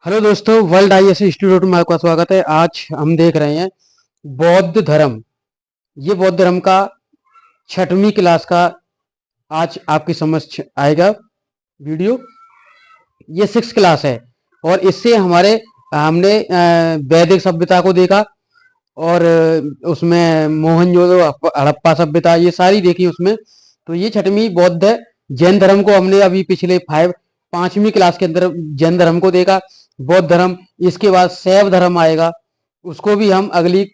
Hello दोस्तों, world ISC institute में आपका स्वागत है। आज हम देख रहे हैं बौद्ध धर्म। ये बौद्ध धर्म का छठवीं क्लास का आज आपकी समझ आएगा वीडियो। ये सिक्स क्लास है और इससे हमने वैदिक सभ्यता को देखा और उसमें मोहनजोदड़ो हड़प्पा सभ्यता ये सारी देखी उसमें। तो ये छठवीं बौद्ध है। जैन धर्म को हमने अभी पिछले पांचवी क्लास के अंदर जैन धर्म को देखा, बौद्ध धर्म। इसके बाद शैव धर्म आएगा, उसको भी हम अगली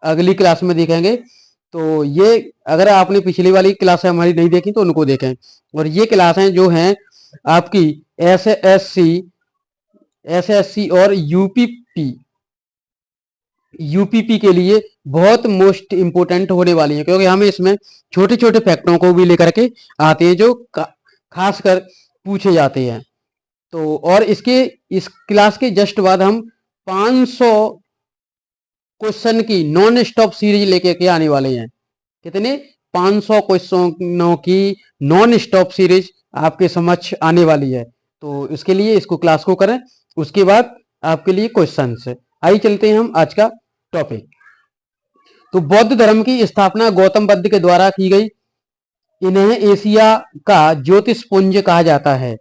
अगली क्लास में देखेंगे। तो ये अगर आपने पिछली वाली क्लास हमारी नहीं देखी तो उनको देखें। और ये क्लासें जो हैं आपकी एसएससी और यूपीपी के लिए बहुत मोस्ट इंपोर्टेंट होने वाली है, क्योंकि हमें इसमें छोटे छोटे फैक्टरों को भी लेकर के आते हैं जो खासकर पूछे जाते हैं। तो और इस क्लास के जस्ट बाद हम 500 क्वेश्चन की नॉन स्टॉप सीरीज लेके के आने वाले हैं। कितने? 500 क्वेश्चनों की नॉन स्टॉप सीरीज आपके समक्ष आने वाली है। तो इसके लिए इसको क्लास को करें, उसके बाद आपके लिए क्वेश्चन है। आइए चलते हैं हम आज का टॉपिक। तो बौद्ध धर्म की स्थापना गौतम बुद्ध के द्वारा की गई। इन्हें एशिया का ज्योतिषपुंज कहा जाता है।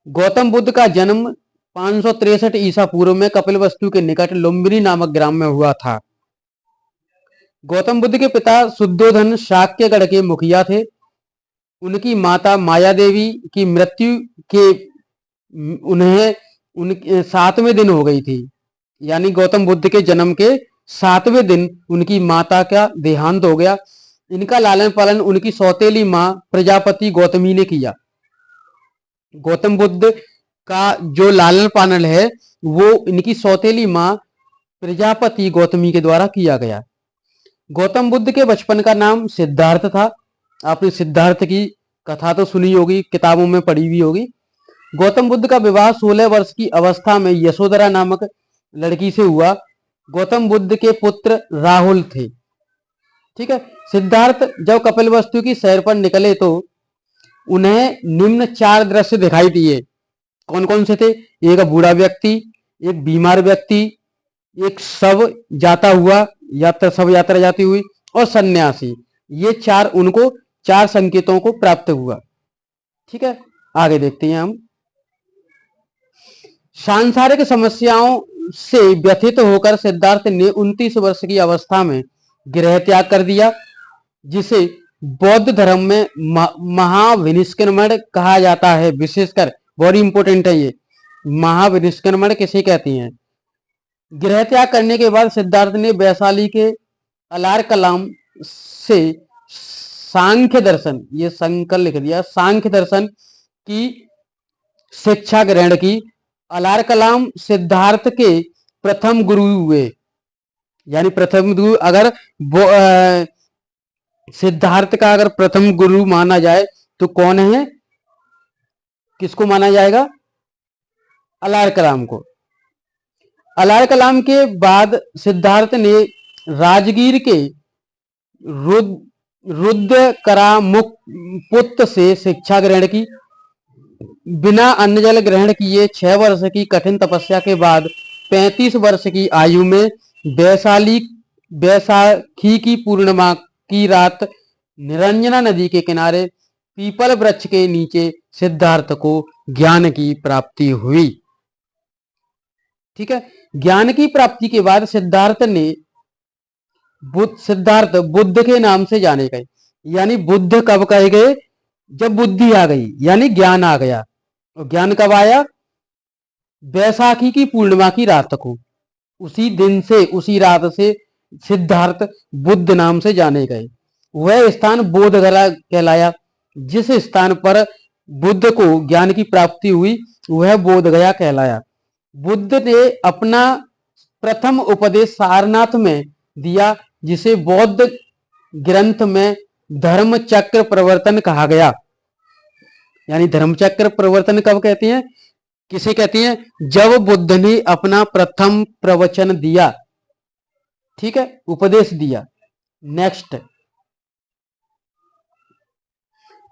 गौतम बुद्ध का जन्म 563 ईसा पूर्व में कपिलवस्तु के निकट लुम्बिनी नामक ग्राम में हुआ था। गौतम बुद्ध के पिता शुद्धोधन शाक्यगढ़ के मुखिया थे। उनकी माता माया देवी की मृत्यु के उन्हें उनके 7वें दिन हो गई थी, यानी गौतम बुद्ध के जन्म के 7वें दिन उनकी माता का देहांत हो गया। इनका लालन पालन उनकी सौतेली मां प्रजापति गौतमी ने किया। गौतम बुद्ध का जो लालन पालन है वो इनकी सौतेली मां प्रजापति गौतमी के द्वारा किया गया। गौतम बुद्ध के बचपन का नाम सिद्धार्थ था। आपने सिद्धार्थ की कथा तो सुनी होगी, किताबों में पढ़ी भी होगी। गौतम बुद्ध का विवाह 16 वर्ष की अवस्था में यशोधरा नामक लड़की से हुआ। गौतम बुद्ध के पुत्र राहुल थे। ठीक है। सिद्धार्थ जब कपिलवस्तु की सैर पर निकले तो उन्हें निम्न 4 दृश्य दिखाई दिए। कौन कौन से थे? एक बूढ़ा व्यक्ति, एक बीमार व्यक्ति, एक शव जाता हुआ शव यात्रा जाती हुई और सन्यासी। ये उनको 4 संकेतों को प्राप्त हुआ। ठीक है, आगे देखते हैं हम। सांसारिक समस्याओं से व्यथित होकर सिद्धार्थ ने 29 वर्ष की अवस्था में गृह त्याग कर दिया, जिसे बौद्ध धर्म में महाविनिष्क्रमण कहा जाता है। विशेषकर बहुत इंपोर्टेंट है ये, महाविनिष्क्रमण किसे कहते हैं। गृह त्याग करने के बाद सिद्धार्थ ने वैशाली के अलार कलाम से सांख्य दर्शन, ये संकल्प लिख दिया, सांख्य दर्शन की शिक्षा ग्रहण की। अलार कलाम सिद्धार्थ के प्रथम गुरु हुए, यानी प्रथम गुरु अगर सिद्धार्थ का अगर प्रथम गुरु माना जाए तो कौन है? किसको माना जाएगा? अलार कलाम को। अलार कलाम के बाद सिद्धार्थ ने राजगीर के रुद्रकरामुक्त से शिक्षा ग्रहण की। बिना अन्न जल ग्रहण किए 6 वर्ष की कठिन तपस्या के बाद 35 वर्ष की आयु में बैसाखी की पूर्णिमा की रात निरंजना नदी के किनारे पीपल वृक्ष के नीचे सिद्धार्थ को ज्ञान की प्राप्ति हुई। ठीक है। ज्ञान की प्राप्ति के बाद सिद्धार्थ बुद्ध के नाम से जाने गए। यानी बुद्ध कब कहे गए? जब बुद्धि आ गई, यानी ज्ञान आ गया। और ज्ञान कब आया? बैसाखी की पूर्णिमा की रात को। उसी दिन से, उसी रात से सिद्धार्थ बुद्ध नाम से जाने गए। वह स्थान बोधगया कहलाया। जिस स्थान पर बुद्ध को ज्ञान की प्राप्ति हुई वह बोधगया कहलाया। बुद्ध ने अपना प्रथम उपदेश सारनाथ में दिया, जिसे बौद्ध ग्रंथ में धर्म चक्र प्रवर्तन कहा गया। यानी धर्म चक्र प्रवर्तन कब कहते हैं, किसे कहते हैं? जब बुद्ध ने अपना प्रथम प्रवचन दिया। ठीक है, उपदेश दिया। नेक्स्ट,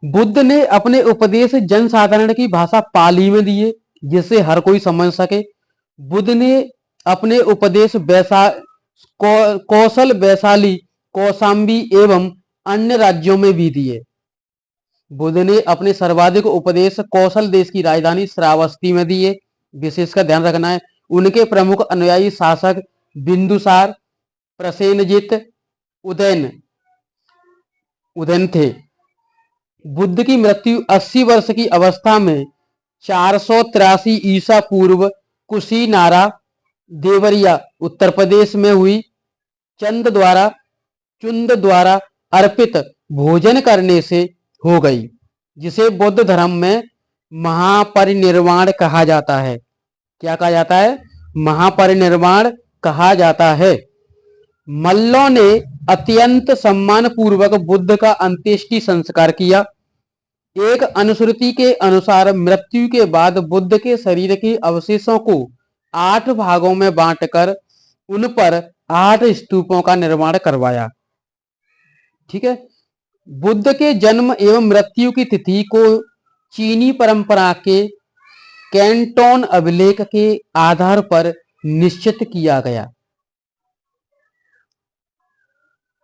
बुद्ध ने अपने उपदेश जनसाधारण की भाषा पाली में दिए, जिसे हर कोई समझ सके। बुद्ध ने अपने उपदेश कौशल, वैशाली, कौशाम्बी एवं अन्य राज्यों में भी दिए। बुद्ध ने अपने सर्वाधिक उपदेश कौशल देश की राजधानी श्रावस्ती में दिए, विशेषकर ध्यान रखना है। उनके प्रमुख अनुयायी शासक बिंदुसार, प्रसेनजित, उदयन थे। बुद्ध की मृत्यु 80 वर्ष की अवस्था में 483 ईसा पूर्व कुशीनारा, देवरिया, उत्तर प्रदेश में हुई। चुंद द्वारा अर्पित भोजन करने से हो गई, जिसे बौद्ध धर्म में महापरिनिर्वाण कहा जाता है। क्या कहा जाता है? महापरिनिर्वाण कहा जाता है। मल्लों ने अत्यंत सम्मान पूर्वक बुद्ध का अंत्येष्टि संस्कार किया। एक अनुश्रुति के अनुसार मृत्यु के बाद बुद्ध के शरीर के अवशेषों को 8 भागों में बांटकर उन पर 8 स्तूपों का निर्माण करवाया। ठीक है। बुद्ध के जन्म एवं मृत्यु की तिथि को चीनी परंपरा के कैंटोन अभिलेख के आधार पर निश्चित किया गया।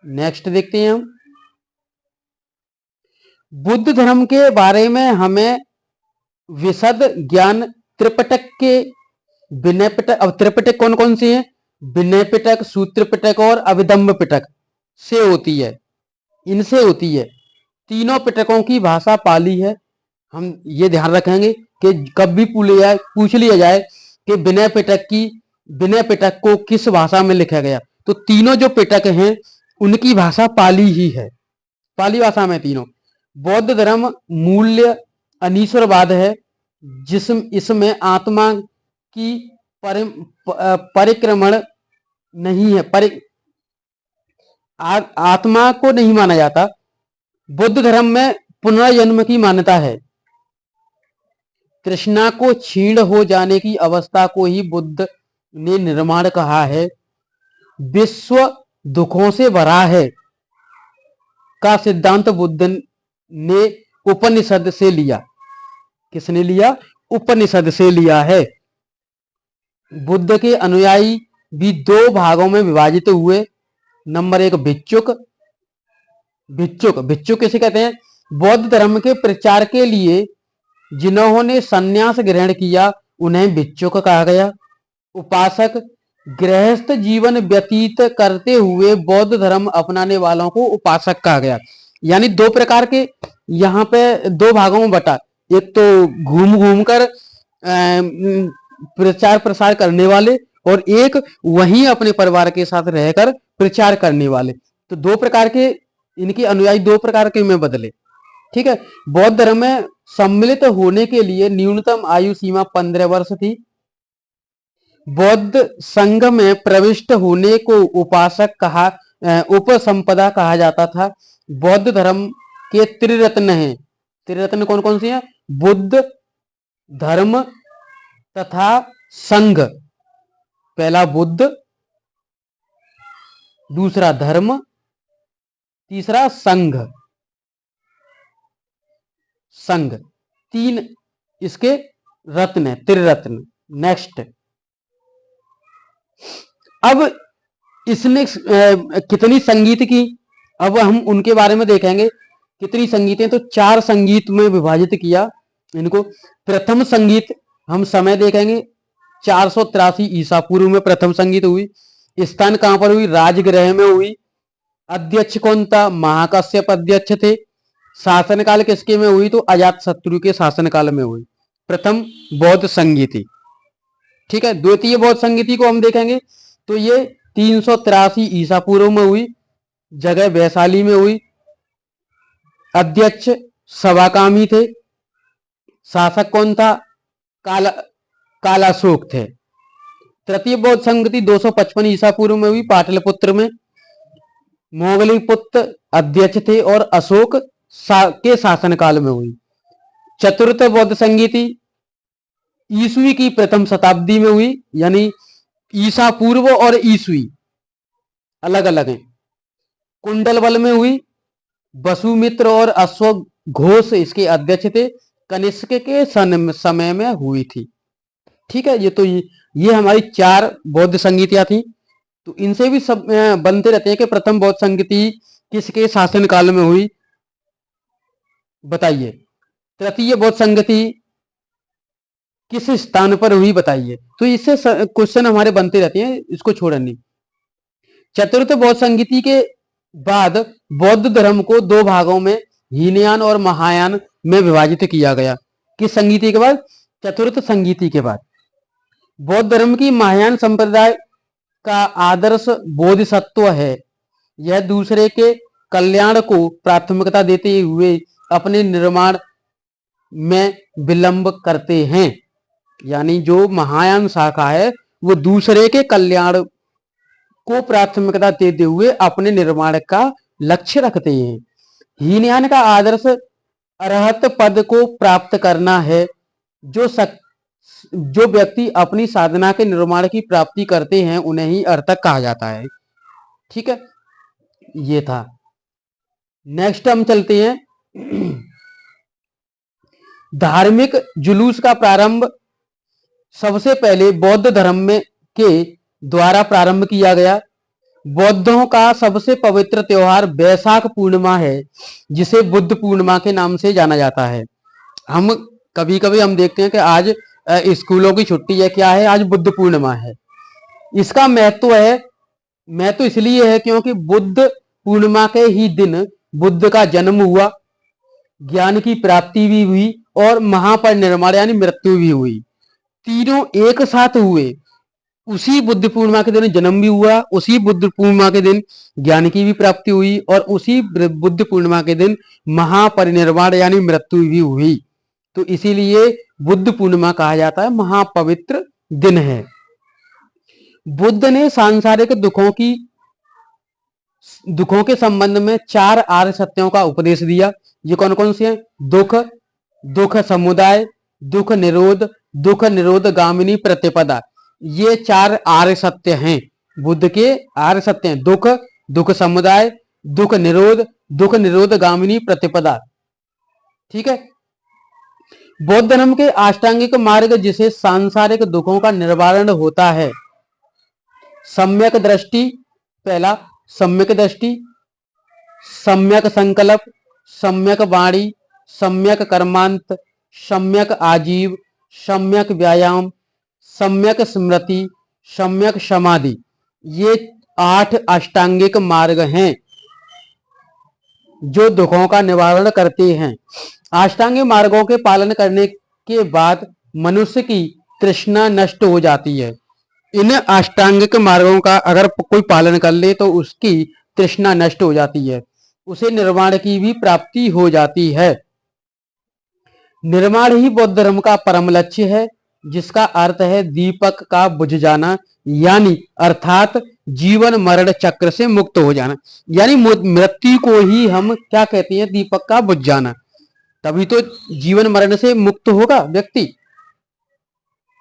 नेक्स्ट देखते हैं हम। बुद्ध धर्म के बारे में हमें विशद ज्ञान त्रिपिटक के विनय पिटक, अब त्रिपिटक कौन कौन से हैं? विनय पिटक, सूत्र पिटक और अभिधम्म पिटक से होती है, इनसे होती है। तीनों पिटकों की भाषा पाली है। हम ये ध्यान रखेंगे कि कभी पूछ लिया जाए कि विनय पिटक को किस भाषा में लिखा गया, तो तीनों जो पिटक हैं उनकी भाषा पाली ही है, पाली भाषा में तीनों। बौद्ध धर्म मूल्य अनीश्वरवाद है, इसमें आत्मा की परिक्रमण नहीं है, आत्मा को नहीं माना जाता। बुद्ध धर्म में पुनर्जन्म की मान्यता है। तृष्णा को क्षीण हो जाने की अवस्था को ही बुद्ध ने निर्माण कहा है। विश्व दुखों से भरा है का सिद्धांत बुद्ध ने उपनिषद से लिया। किसने लिया? उपनिषद से लिया है। बुद्ध के अनुयायी भी 2 भागों में विभाजित हुए। नंबर 1 भिक्षुक। भिक्षुक किसे कहते हैं? बौद्ध धर्म के प्रचार के लिए जिन्होंने संन्यास ग्रहण किया उन्हें भिक्षुक कहा गया। उपासक, गृहस्थ जीवन व्यतीत करते हुए बौद्ध धर्म अपनाने वालों को उपासक कहा गया। यानी 2 प्रकार के यहाँ पे 2 भागों में बटा। एक तो घूम घूम कर प्रचार प्रसार करने वाले, और एक वहीं अपने परिवार के साथ रहकर प्रचार करने वाले। तो 2 प्रकार के इनके अनुयायी 2 प्रकार के में बदले। ठीक है। बौद्ध धर्म में सम्मिलित होने के लिए न्यूनतम आयु सीमा 15 वर्ष थी। बौद्ध संघ में प्रविष्ट होने को उपसंपदा कहा जाता था। बौद्ध धर्म के त्रिरत्न हैं। त्रिरत्न कौन कौन से हैं? बुद्ध, धर्म तथा संघ। पहला बुद्ध, दूसरा धर्म, तीसरा संघ। 3 इसके रत्न है, त्रिरत्न। नेक्स्ट, अब इसने कितनी संगीत की, अब हम उनके बारे में देखेंगे। कितनी संगीतें? तो 4 संगीत में विभाजित किया इनको। प्रथम संगीत हम समय देखेंगे 483 ईसा पूर्व में प्रथम संगीत हुई। स्थान कहां पर हुई? राजगृह में हुई। अध्यक्ष कौन था? महाकश्यप अध्यक्ष थे। शासनकाल किसके में हुई? तो अजातशत्रु के शासनकाल में हुई प्रथम बौद्ध संगीति। ठीक है। द्वितीय बौद्ध संगीति को हम देखेंगे तो ये 383 ईसा पूर्व में हुई। जगह वैशाली में हुई। अध्यक्ष सवाकामी थे। शासक कौन था? कालाशोक थे। तृतीय बौद्ध संगीति 255 ईसा पूर्व में हुई पाटलिपुत्र में। मोगलीपुत्र अध्यक्ष थे और अशोक के शासनकाल में हुई। चतुर्थ बौद्ध संगीति ईसवी की प्रथम शताब्दी में हुई, यानी ईसा पूर्व और ईसवी अलग अलग हैं। कुंडलबल में हुई। वसुमित्र और अश्वघोष इसके अध्यक्ष थे। कनिष्क के समय में हुई थी। ठीक है। ये हमारी 4 बौद्ध संगीतियां थी। तो इनसे भी सब बनते रहते हैं कि प्रथम बौद्ध संगीति किसके शासन काल में हुई, बताइए। तृतीय बौद्ध संगति किस स्थान पर हुई, बताइए। तो इससे क्वेश्चन हमारे बनते रहते हैं, इसको छोड़ना नहीं। चतुर्थ बौद्ध संगीति के बाद बौद्ध धर्म को 2 भागों में, हीनयान और महायान में विभाजित किया गया। किस संगीति के बाद? चतुर्थ संगीति के बाद। बौद्ध धर्म की महायान संप्रदाय का आदर्श बोधिसत्व है। यह दूसरे के कल्याण को प्राथमिकता देते हुए अपने निर्माण में विलंब करते हैं। यानी जो महायान शाखा है वो दूसरे के कल्याण को प्राथमिकता देते हुए अपने निर्माण का लक्ष्य रखते हैं। हीनयान का आदर्श अरहत पद को प्राप्त करना है। जो व्यक्ति अपनी साधना के निर्माण की प्राप्ति करते हैं उन्हें ही अर्थक कहा जाता है। ठीक है, ये था। नेक्स्ट हम चलते हैं धार्मिक जुलूस का प्रारंभ सबसे पहले बौद्ध धर्म में के द्वारा प्रारंभ किया गया। बौद्धों का सबसे पवित्र त्योहार बैसाख पूर्णिमा है, जिसे बुद्ध पूर्णिमा के नाम से जाना जाता है। हम कभी कभी हम देखते हैं कि आज स्कूलों की छुट्टी है, क्या है? आज बुद्ध पूर्णिमा है। इसका महत्व इसलिए है क्योंकि बुद्ध पूर्णिमा के ही दिन बुद्ध का जन्म हुआ, ज्ञान की प्राप्ति भी हुई और महापरिनिर्वाण यानी मृत्यु भी हुई। तीनों एक साथ हुए। उसी बुद्ध पूर्णिमा के दिन जन्म भी हुआ, उसी बुद्ध पूर्णिमा के दिन ज्ञान की भी प्राप्ति हुई और उसी बुद्ध पूर्णिमा के दिन महापरिनिर्वाण यानी मृत्यु भी हुई। तो इसीलिए बुद्ध पूर्णिमा कहा जाता है, महापवित्र दिन है। बुद्ध ने सांसारिक दुखों के संबंध में 4 आर्य सत्यों का उपदेश दिया। ये कौन कौन से हैं? दुख समुदाय, दुख निरोध गामिनी प्रतिपदा। ये 4 आर्य सत्य हैं, बुद्ध के आर्य सत्य हैं। दुख समुदाय, दुख निरोध गामिनी प्रतिपदा। ठीक है। बौद्ध धर्म के अष्टांगिक मार्ग जिसे सांसारिक दुखों का निवारण होता है। सम्यक दृष्टि, पहला सम्यक दृष्टि, सम्यक संकल्प, सम्यक वाणी, सम्यक कर्मांत, सम्यक आजीव, सम्यक व्यायाम, सम्यक स्मृति, सम्यक समाधि। ये 8 अष्टांगिक मार्ग हैं जो दुखों का निवारण करते हैं। अष्टांगिक मार्गों के पालन करने के बाद मनुष्य की तृष्णा नष्ट हो जाती है। इन अष्टांगिक मार्गों का अगर कोई पालन कर ले तो उसकी तृष्णा नष्ट हो जाती है, उसे निर्वाण की भी प्राप्ति हो जाती है। निर्वाण ही बौद्ध धर्म का परम लक्ष्य है, जिसका अर्थ है दीपक का बुझ जाना, यानी अर्थात जीवन मरण चक्र से मुक्त हो जाना। यानी मृत्यु को ही हम क्या कहते हैं? दीपक का बुझ जाना। तभी तो जीवन मरण से मुक्त होगा व्यक्ति।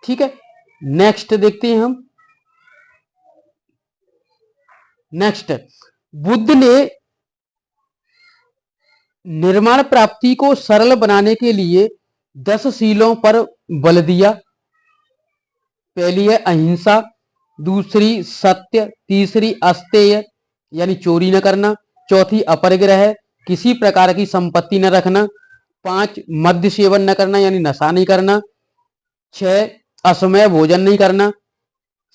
ठीक है, नेक्स्ट देखते हैं हम। नेक्स्ट, बुद्ध ने निर्माण प्राप्ति को सरल बनाने के लिए 10 शीलों पर बल दिया। पहली है अहिंसा, दूसरी सत्य, तीसरी अस्तेय यानी चोरी न करना, चौथी अपरिग्रह, किसी प्रकार की संपत्ति न रखना, 5 मद्य सेवन न करना यानी नशा नहीं करना, 6 असमय भोजन नहीं करना,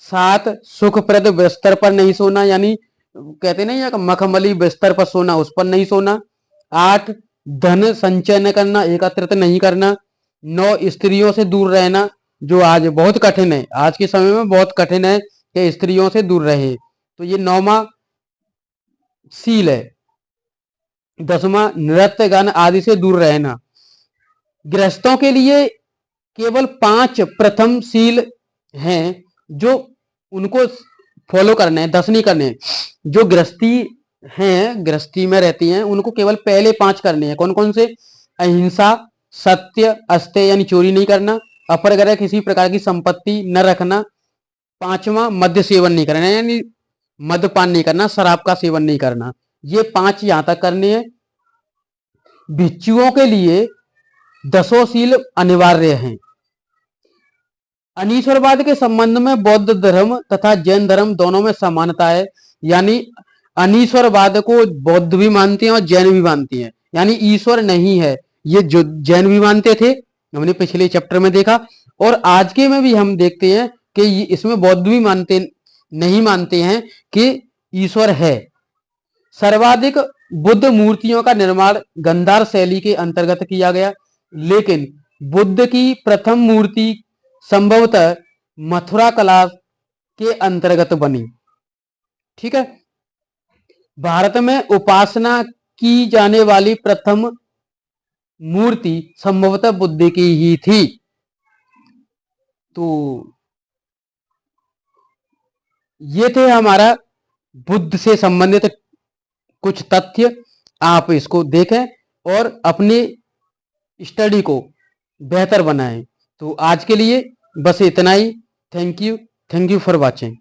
7 सुखप्रद बिस्तर पर नहीं सोना यानी कहते नहीं है मखमली बिस्तर पर सोना, उस पर नहीं सोना, 8 धन संचय न करना, एकत्रित नहीं करना, 9 स्त्रियों से दूर रहना, जो आज बहुत कठिन है, आज के समय में बहुत कठिन है कि स्त्रियों से दूर रहे, तो ये 9वां शील है। 10वां नृत्य गान आदि से दूर रहना। गृहस्थों के लिए केवल 5 प्रथम शील हैं जो उनको फॉलो करने हैं, 10 नहीं करने। जो गृहस्थी में रहती हैं उनको केवल पहले 5 करने हैं। कौन कौन से? अहिंसा, सत्य, अस्तेय यानी चोरी नहीं करना, अपरिग्रह किसी प्रकार की संपत्ति न रखना, 5वां मद्य सेवन नहीं करना यानी मद्यपान नहीं करना, शराब का सेवन नहीं करना। ये 5 यहां तक करने हैं। भिक्षुओं के लिए 10 शील अनिवार्य हैं। अनीश्वरवाद के संबंध में बौद्ध धर्म तथा जैन धर्म दोनों में समानता है। यानी अनीश्वरवाद को बौद्ध भी मानते हैं और जैन भी मानते हैं, यानी ईश्वर नहीं है, ये जो जैन भी मानते थे, हमने पिछले चैप्टर में देखा, और आज के में भी हम देखते हैं कि इसमें बौद्ध भी नहीं मानते हैं कि ईश्वर है। सर्वाधिक बुद्ध मूर्तियों का निर्माण गंधार शैली के अंतर्गत किया गया, लेकिन बुद्ध की प्रथम मूर्ति संभवतः मथुरा कला के अंतर्गत बनी। ठीक है। भारत में उपासना की जाने वाली प्रथम मूर्ति संभवतः बुद्ध की ही थी। तो ये थे हमारा बुद्ध से संबंधित कुछ तथ्य। आप इसको देखें और अपनी स्टडी को बेहतर बनाएं। तो आज के लिए बस इतना ही। Thank you for watching.